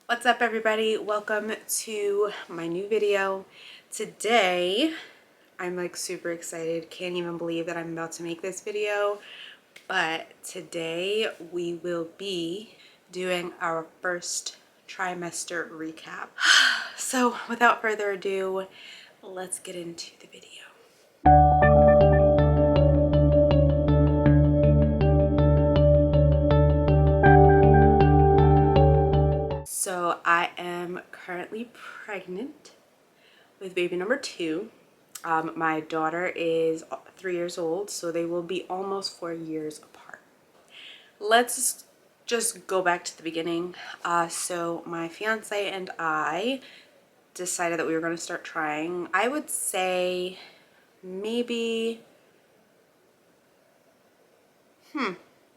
What's up, everybody? Welcome to my new video. Today I'm like super excited, can't even believe that I'm about to make this video, but today we will be doing our first trimester recap. So without further ado, let's get into the video. So I am currently pregnant with baby number 2. My daughter is 3 years old, so they will be almost 4 years apart. Let's just go back to the beginning. So my fiance and I decided that we were going to start trying. I would say maybe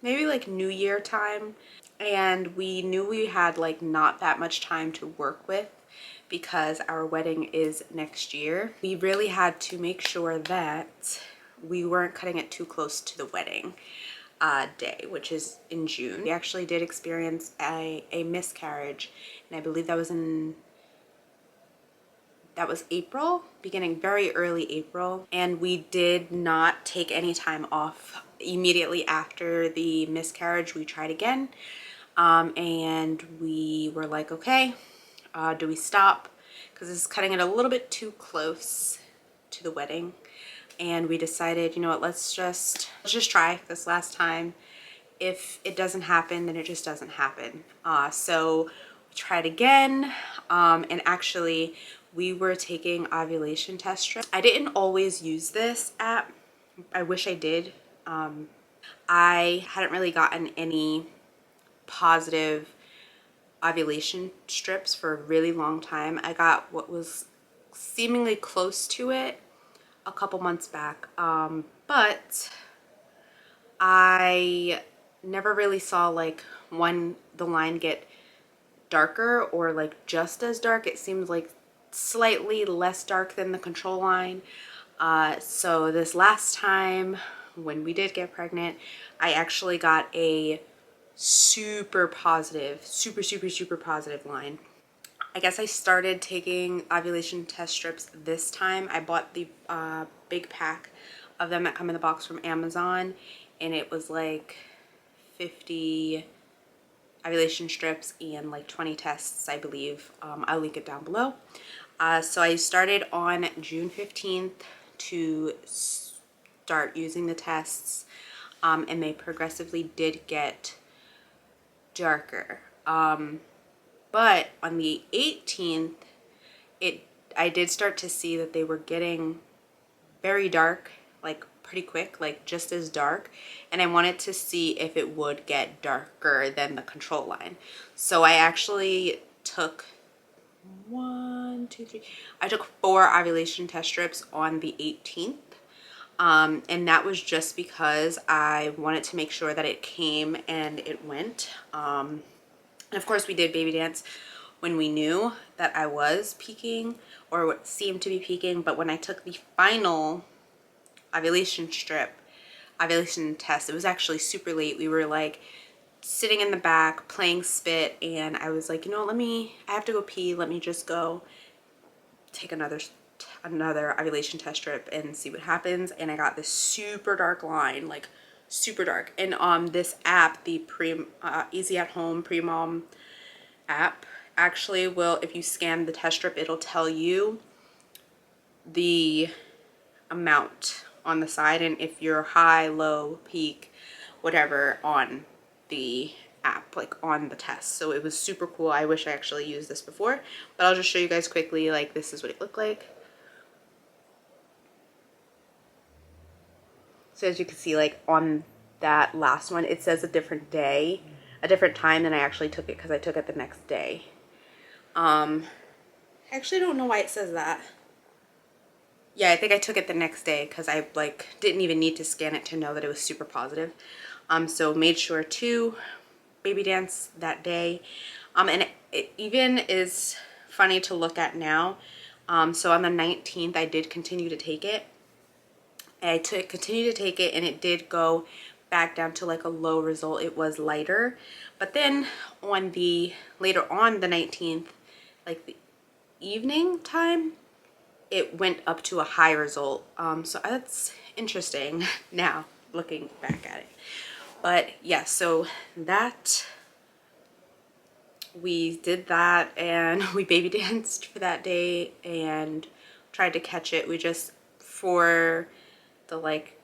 like New Year time, and we knew we had like not that much time to work with because our wedding is next year. We really had to make sure that we weren't cutting it too close to the wedding day, which is in June. We actually did experience a miscarriage, and I believe that was April, beginning very early April, and we did not take any time off. Immediately after the miscarriage, we tried again, and we were like, okay, do we stop? Because this is cutting it a little bit too close to the wedding. And we decided, you know what, let's just try this last time. If it doesn't happen, then it just doesn't happen. So we tried again, and actually we were taking ovulation test strips. I didn't always use this app. I wish I did. I hadn't really gotten any positive ovulation strips for a really long time. I got what was seemingly close to it a couple months back, but I never really saw like the line get darker or like just as dark. It seems like slightly less dark than the control line. So this last time when we did get pregnant, I actually got a super positive line. I guess I started taking ovulation test strips this time. I bought the big pack of them that come in the box from Amazon, and it was like 50 ovulation strips and like 20 tests, I believe. I'll link it down below. So I started on June 15th to start using the tests, and they progressively did get darker. But on the 18th, I did start to see that they were getting very dark, like pretty quick, like just as dark, and I wanted to see if it would get darker than the control line. So I actually took I took 4 ovulation test strips on the 18th. And that was just because I wanted to make sure that it came and it went. And of course we did baby dance when we knew that I was peaking, or what seemed to be peaking. But when I took the final ovulation test, it was actually super late. We were like sitting in the back playing spit, and I was like, you know, I have to go pee, let me just go take another ovulation test strip and see what happens. And I got this super dark line, like super dark. And this app, the Easy at Home Pre-Mom app, actually will, if you scan the test strip, it'll tell you the amount on the side, and if you're high, low, peak, whatever on the app, like on the test. So it was super cool. I wish I actually used this before, but I'll just show you guys quickly. Like, this is what it looked like. So as you can see, like on that last one, it says a different day, a different time than I actually took it, because I took it the next day. I actually don't know why it says that. Yeah, I think I took it the next day because I like didn't even need to scan it to know that it was super positive. So made sure to baby dance that day. And it even is funny to look at now. So on the 19th, I did continue to take it. Continued to take it, and it did go back down to like a low result. It was lighter, but then on the later on the 19th, like the evening time, it went up to a high result. So that's interesting now looking back at it. But yeah, so that we did that, and we baby danced for that day and tried to catch it. We just, for the like,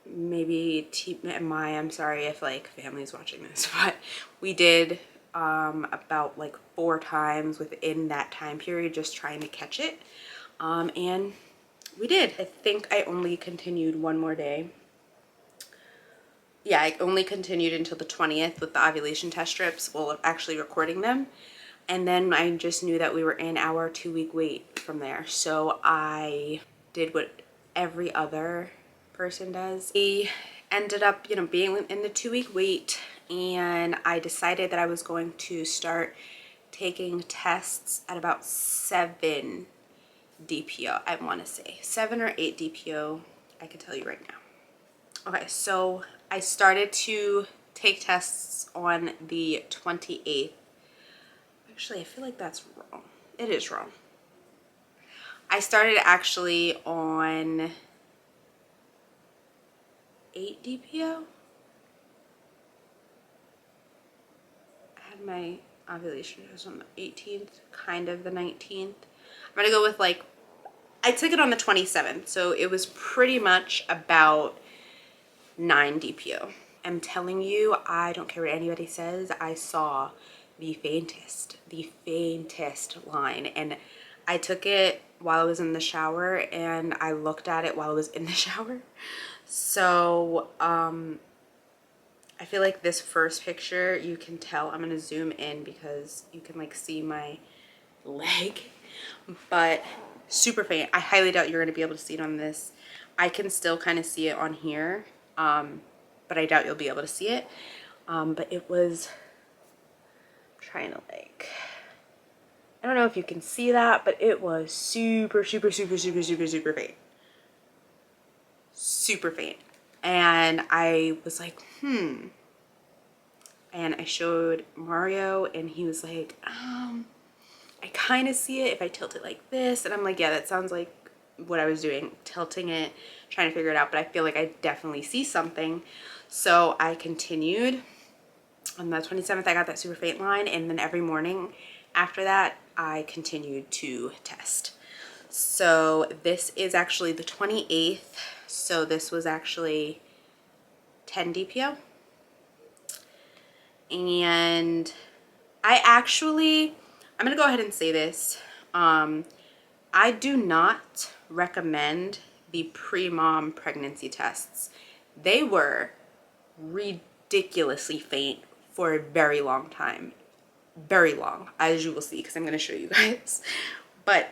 maybe I'm sorry if like family's watching this, but we did about like 4 times within that time period, just trying to catch it. And we did. I think I only continued one more day. Yeah, I only continued until the 20th with the ovulation test strips, well, actually recording them. And then I just knew that we were in our 2-week wait from there. So I did what every other person does. We ended up, you know, being in the 2-week wait, and I decided that I was going to start taking tests at about 7 DPO, I want to say. 7 or 8 DPO, I can tell you right now. Okay, so I started to take tests on the 28th. Actually, I feel like that's wrong. It is wrong. I started actually on 8 DPO. I had my ovulation test on the 18th, kind of the 19th. I'm gonna go with like, I took it on the 27th, so it was pretty much about 9 DPO. I'm telling you, I don't care what anybody says, I saw the faintest line, and I took it while I was in the shower, and I looked at it while I was in the shower. So I feel like this first picture, you can tell, I'm gonna zoom in because you can like see my leg, but super faint. I highly doubt you're gonna be able to see it on this. I can still kind of see it on here, but I doubt you'll be able to see it. But it was, I'm trying to like, I don't know if you can see that, but it was super faint. Super faint. And I was like, and I showed Mario, and he was like, I kind of see it if I tilt it like this. And I'm like, yeah, that sounds like what I was doing, tilting it, trying to figure it out, but I feel like I definitely see something. So I continued. On the 27th, I got that super faint line, and then every morning after that, I continued to test. So this is actually the 28th, so this was actually 10 DPO. And I'm gonna go ahead and say this, I do not recommend the pre-mom pregnancy tests. They were ridiculously faint for a very long time. Very long, as you will see, because I'm going to show you guys. But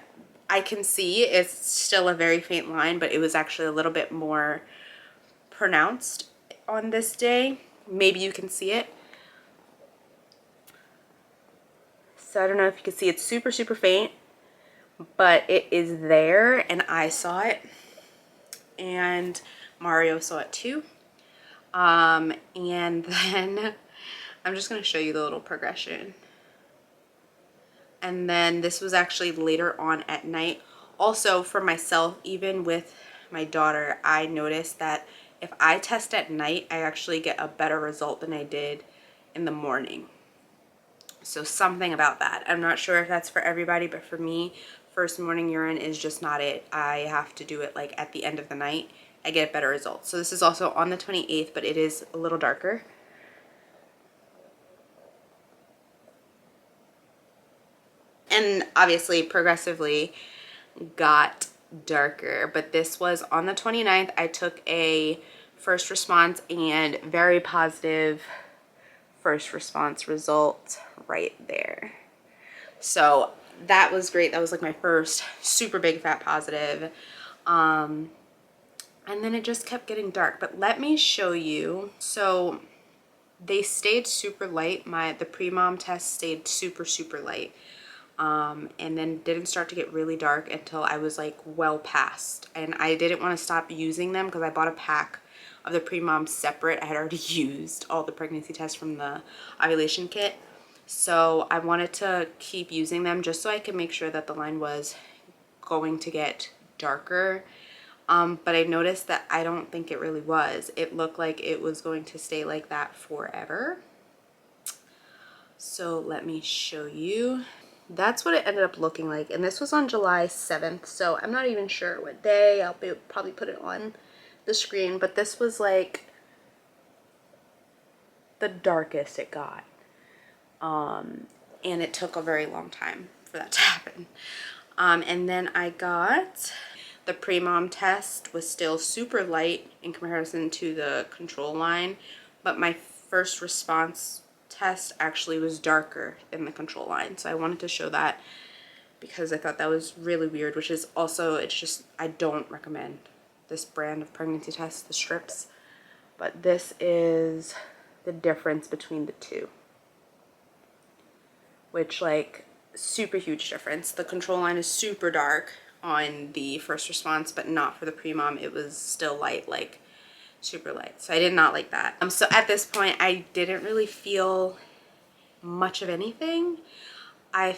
I can see it's still a very faint line, but it was actually a little bit more pronounced on this day. Maybe you can see it. So I don't know if you can see, it's super faint, but it is there, and I saw it, and Mario saw it too. And then I'm just going to show you the little progression. And then this was actually later on at night. Also for myself, even with my daughter, I noticed that if I test at night, I actually get a better result than I did in the morning. So something about that. I'm not sure if that's for everybody, but for me, first morning urine is just not it. I have to do it like at the end of the night. I get better results. So this is also on the 28th, but it is a little darker. And obviously progressively got darker, but this was on the 29th. I took a first response, and very positive first response result right there. So that was great. That was like my first super big fat positive. And then it just kept getting dark, but let me show you. So they stayed super light. The pre-mom test stayed super light. And then didn't start to get really dark until I was like well past, and I didn't want to stop using them because I bought a pack of the pre-mom separate. I had already used all the pregnancy tests from the ovulation kit. So I wanted to keep using them just so I could make sure that the line was going to get darker. But I noticed that I don't think it really was. It looked like it was going to stay like that forever. So let me show you. That's what it ended up looking like. And this was on July 7th. So I'm not even sure what day. I'll probably put it on the screen. But this was like the darkest it got. And it took a very long time for that to happen. And then I got the pre-mom test was still super light in comparison to the control line, but my first response test actually was darker than the control line. So I wanted to show that because I thought that was really weird, which is also, it's just, I don't recommend this brand of pregnancy test, the strips, but this is the difference between the two, which like super huge difference. The control line is super dark on the first response, but not for the pre-mom. It was still light, like super light. So I did not like that. So at this point I didn't really feel much of anything. I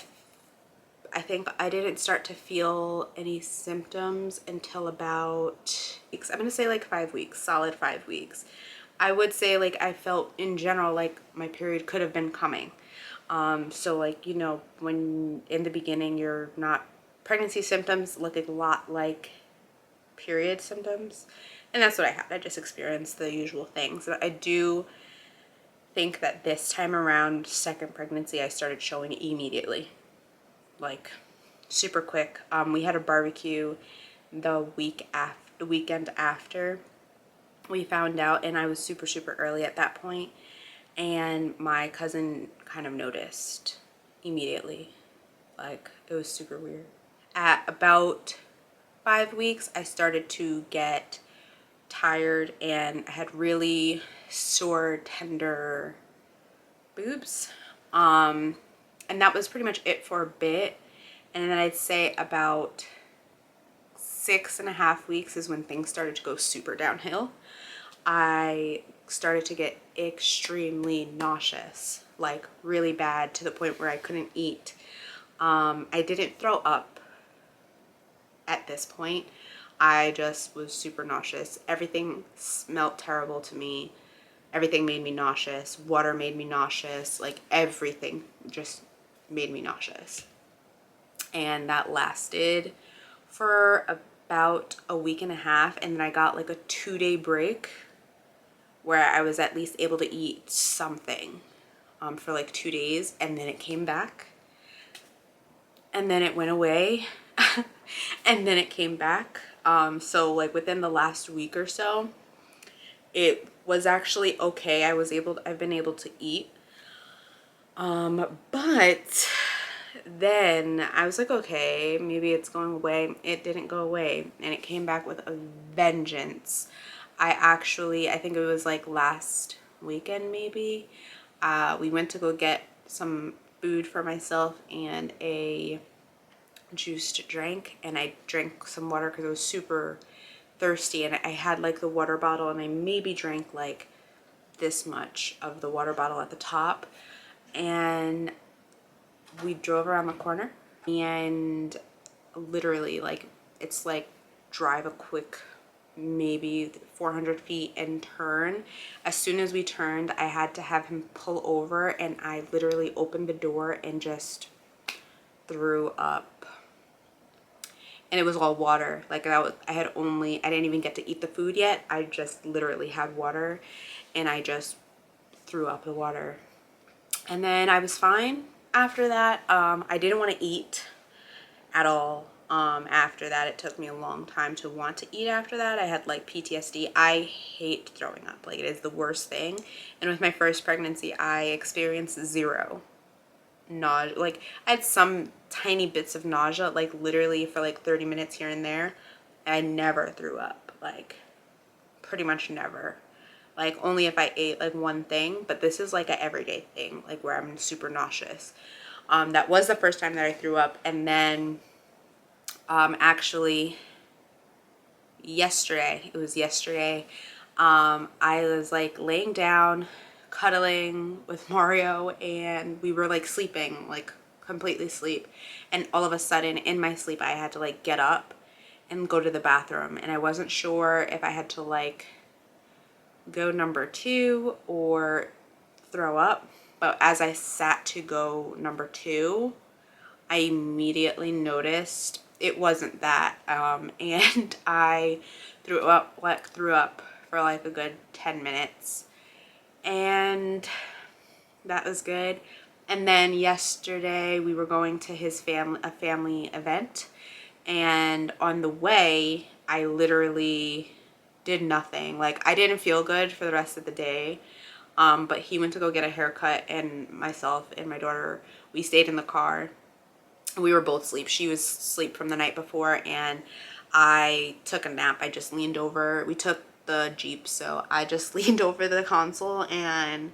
think I didn't start to feel any symptoms until about weeks. I'm gonna say like 5 weeks, solid 5 weeks. I would say like I felt in general like my period could have been coming. So like, you know, when in the beginning you're not, pregnancy symptoms look a lot like period symptoms, and that's what I had. I just experienced the usual things. I do think that this time around, second pregnancy, I started showing immediately, like super quick. We had a barbecue the weekend after we found out, and I was super early at that point, and my cousin kind of noticed immediately. Like, it was super weird. At about 5 weeks, I started to get tired, and I had really sore, tender boobs. And that was pretty much it for a bit. And then I'd say about 6.5 weeks is when things started to go super downhill. I started to get extremely nauseous, like really bad, to the point where I couldn't eat. I didn't throw up at this point. I just was super nauseous. Everything smelled terrible to me. Everything made me nauseous. Water made me nauseous. Like everything just made me nauseous. And that lasted for about a week and a half. And then I got like a 2-day break where I was at least able to eat something for like 2 days. And then it came back. And then it went away. And then it came back. So like within the last week or so, it was actually okay. I've been able to eat. But then I was like, okay, maybe it's going away. It didn't go away, and it came back with a vengeance. I think it was like last weekend maybe. We went to go get some food for myself and a juiced drink, and I drank some water because I was super thirsty, and I had like the water bottle, and I maybe drank like this much of the water bottle at the top. And we drove around the corner, and literally like it's like drive a quick maybe 400 feet and turn. As soon as we turned, I had to have him pull over, and I literally opened the door and just threw up. And it was all water. Like I didn't even get to eat the food yet. I just literally had water, and I just threw up the water. And then I was fine after that. I didn't want to eat at all. After that, it took me a long time to want to eat after that. I had like PTSD. I hate throwing up. Like, it is the worst thing. And with my first pregnancy, I experienced zero nausea. Like, I had some tiny bits of nausea, like literally for like 30 minutes here and there. I never threw up. Like, pretty much never. Like, only if I ate like one thing, but this is like an everyday thing, like where I'm super nauseous. That was the first time that I threw up. And then actually yesterday, I was like laying down, cuddling with Mario, and we were like sleeping, like completely asleep. And all of a sudden in my sleep, I had to like get up and go to the bathroom. And I wasn't sure if I had to like go number two or throw up. But as I sat to go number two, I immediately noticed it wasn't that. And I threw up for like a good 10 minutes. And that was good. And then yesterday we were going to a family event. And on the way, I literally did nothing. Like, I didn't feel good for the rest of the day. But he went to go get a haircut, and myself and my daughter, we stayed in the car. We were both asleep. She was asleep from the night before, and I took a nap. I just leaned over. We took the Jeep, so I just leaned over the console and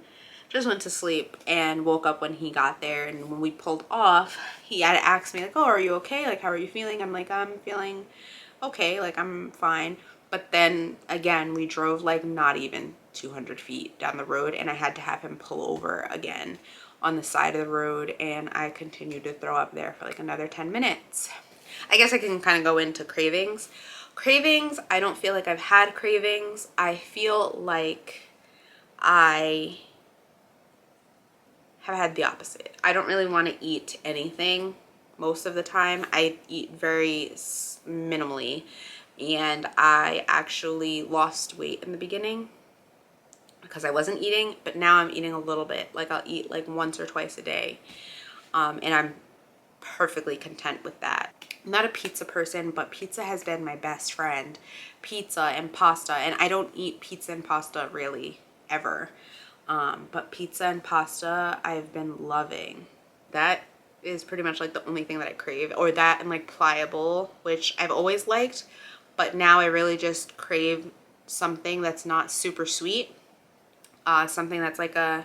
just went to sleep and woke up when he got there. And when we pulled off, he had asked me like, oh, are you okay? Like, how are you feeling? I'm like, I'm feeling okay. Like, I'm fine. But then again, we drove like not even 200 feet down the road, and I had to have him pull over again on the side of the road, and I continued to throw up there for like another 10 minutes. I guess I can kind of go into cravings. Cravings, I don't feel like I've had cravings. I feel like I have had the opposite. I don't really want to eat anything most of the time. I eat very minimally, and I actually lost weight in the beginning because I wasn't eating, but now I'm eating a little bit. Like, I'll eat like once or twice a day, and I'm perfectly content with that. I'm not a pizza person, but pizza has been my best friend. Pizza and pasta, and I don't eat pizza and pasta really ever. But pizza and pasta I've been loving. That is pretty much like the only thing that I crave, or that and like pliable, which I've always liked, but now I really just crave something that's not super sweet. Something that's like a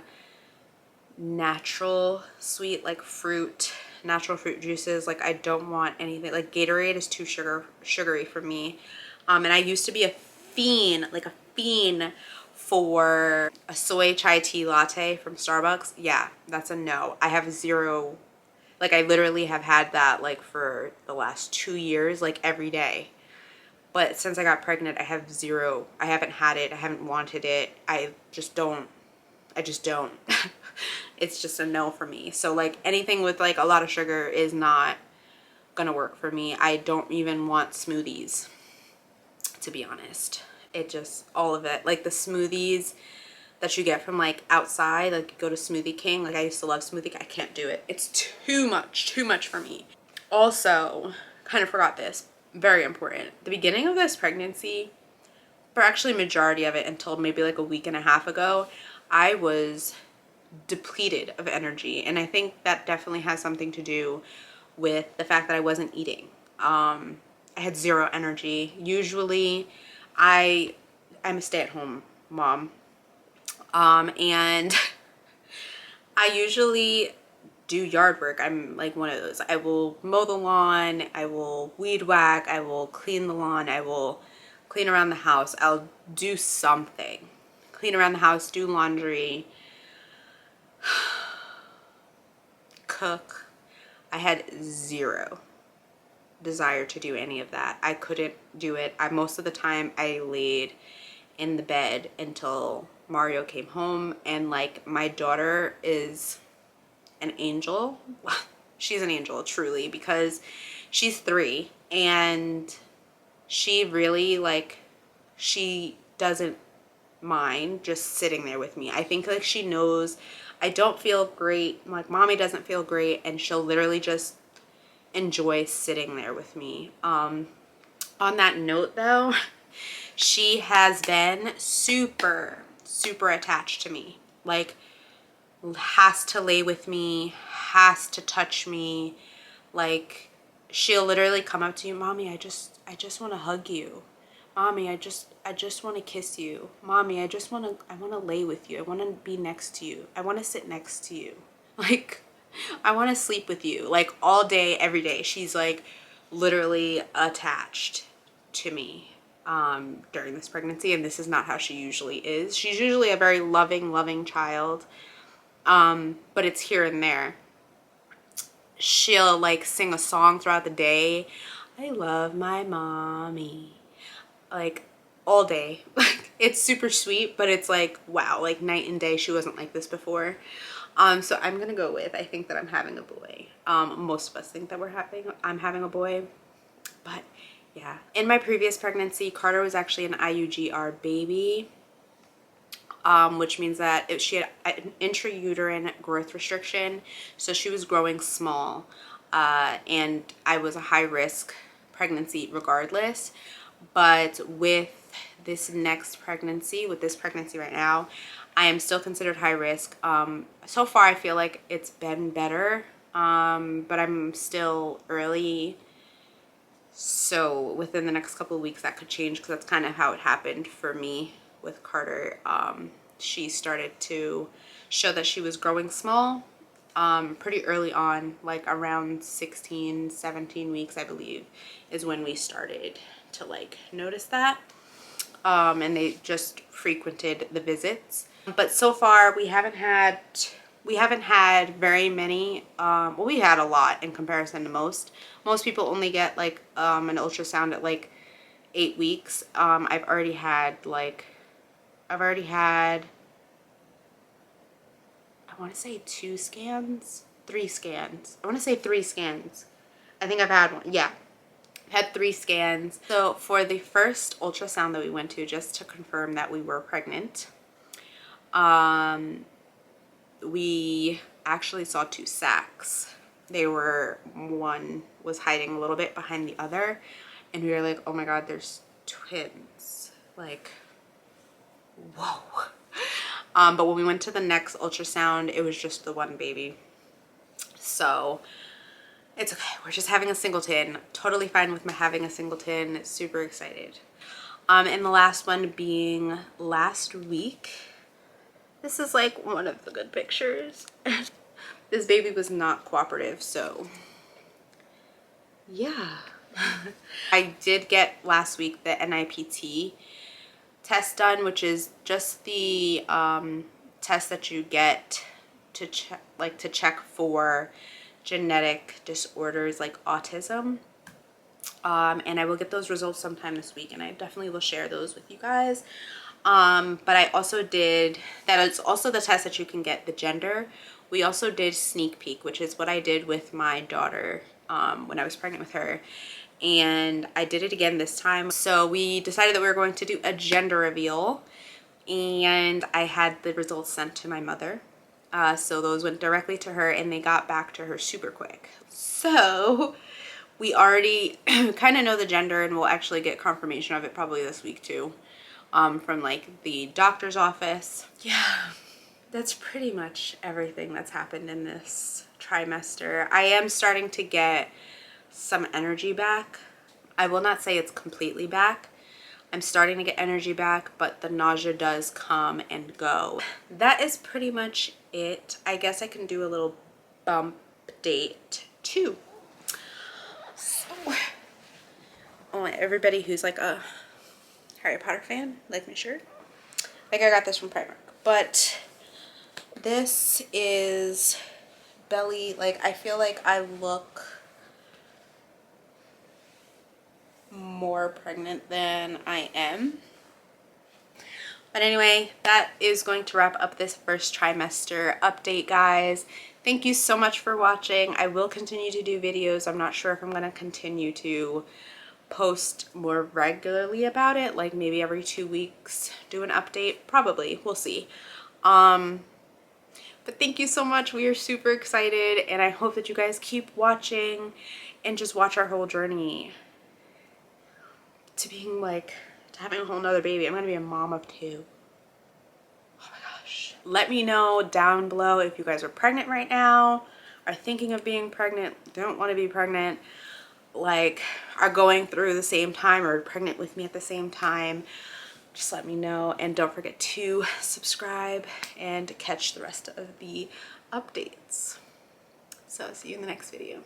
natural sweet, like natural fruit juices. Like, I don't want anything like Gatorade is too sugary for me. And I used to be a fiend for a soy chai tea latte from Starbucks. Yeah, that's a no. I have zero, like, I literally have had that like for the last 2 years, like every day. But since I got pregnant, I have zero. I haven't had it. I haven't wanted it. I just don't. It's just a no for me. So like anything with like a lot of sugar is not gonna work for me. I don't even want smoothies, to be honest. It just, all of it. Like the smoothies that you get from like outside, like you go to Smoothie King. Like, I used to love Smoothie King. I can't do it. It's too much for me. Also, kind of forgot this. Very important. The beginning of this pregnancy, or actually majority of it until maybe like a week and a half ago, I was depleted of energy. And I think that definitely has something to do with the fact that I wasn't eating. I had zero energy. Usually I'm a stay-at-home mom. And I usually do yard work. I'm like one of those. I will mow the lawn, I will weed whack, I will clean the lawn, I will clean around the house. I'll do something. Clean around the house, do laundry, cook. I had zero desire to do any of that. I couldn't do it. Most of the time I laid in the bed until Mario came home. And like, my daughter is an angel. She's an angel, truly, because she's 3 and she really, like, she doesn't mind just sitting there with me. I think like she knows I don't feel great, like mommy doesn't feel great, and she'll literally just enjoy sitting there with me. On that note though, she has been super attached to me. Like, has to lay with me, has to touch me. Like, she'll literally come up to you, mommy, I just want to hug you. Mommy, I just want to kiss you. Mommy, I want to lay with you. I want to be next to you. I want to sit next to you. Like, I want to sleep with you. Like, all day, every day. She's like literally attached to me. during this pregnancy, and this is not how she usually is. She's usually a very loving child, but it's here and there. She'll like sing a song throughout the day. I love my mommy, like all day. It's super sweet, but it's like, wow, like night and day. She wasn't like this before. So I'm gonna go with, I think that I'm having a boy. Most of us think that I'm having a boy, but yeah. In my previous pregnancy, Carter was actually an IUGR baby, which means that she had an intrauterine growth restriction, so she was growing small, and I was a high risk pregnancy regardless. But with this pregnancy right now, I am still considered high risk. So far I feel like it's been better, but I'm still early. So within the next couple of weeks that could change, because that's kind of how it happened for me with Carter. She started to show that she was growing small pretty early on, like around 16, 17 weeks, I believe, is when we started to like notice that. And they just frequented the visits. But so far we haven't had very many. Well, we had a lot in comparison to most people only get like an ultrasound at like 8 weeks. I've already had I want to say 3 scans. I want to say 3 scans. I think I've had one. Yeah, I've had 3 scans. So for the first ultrasound that we went to, just to confirm that we were pregnant, we actually saw 2 sacs. One was hiding a little bit behind the other, and we were like, oh my god, there's twins. Like, whoa. But when we went to the next ultrasound, it was just the one baby. So it's okay. We're just having a singleton. Totally fine with having a singleton. Super excited. And the last one being last week. This is like one of the good pictures. This baby was not cooperative, so yeah. I did get last week the NIPT test done, which is just the test that you get to check for genetic disorders like autism. And I will get those results sometime this week, and I definitely will share those with you guys. But I also did, that is also the test that you can get the gender. We also did sneak peek, which is what I did with my daughter when I was pregnant with her. And I did it again this time. So we decided that we were going to do a gender reveal, and I had the results sent to my mother. So those went directly to her, and they got back to her super quick. So we already kind of know the gender, and we'll actually get confirmation of it probably this week too, from like the doctor's office. Yeah, that's pretty much everything that's happened in this trimester. I am starting to get some energy back. I will not say it's completely back. I'm starting to get energy back, but the nausea does come and go. That is pretty much it. I guess I can do a little bump date too. So, I want everybody who's like a Harry Potter fan, like my shirt. Like, I got this from Primark, but this is belly. Like, I feel like I look more pregnant than I am. But anyway, that is going to wrap up this first trimester update, guys. Thank you so much for watching. I will continue to do videos. I'm not sure if I'm going to continue to post more regularly about it, like maybe every 2 weeks do an update. Probably, we'll see. But thank you so much. We are super excited, and I hope that you guys keep watching and just watch our whole journey to being like, to having a whole nother baby. I'm gonna be a mom of 2. Oh my gosh. Let me know down below if you guys are pregnant right now, are thinking of being pregnant, don't want to be pregnant, like are going through the same time or pregnant with me at the same time. Just let me know, and don't forget to subscribe and catch the rest of the updates. So see you in the next video.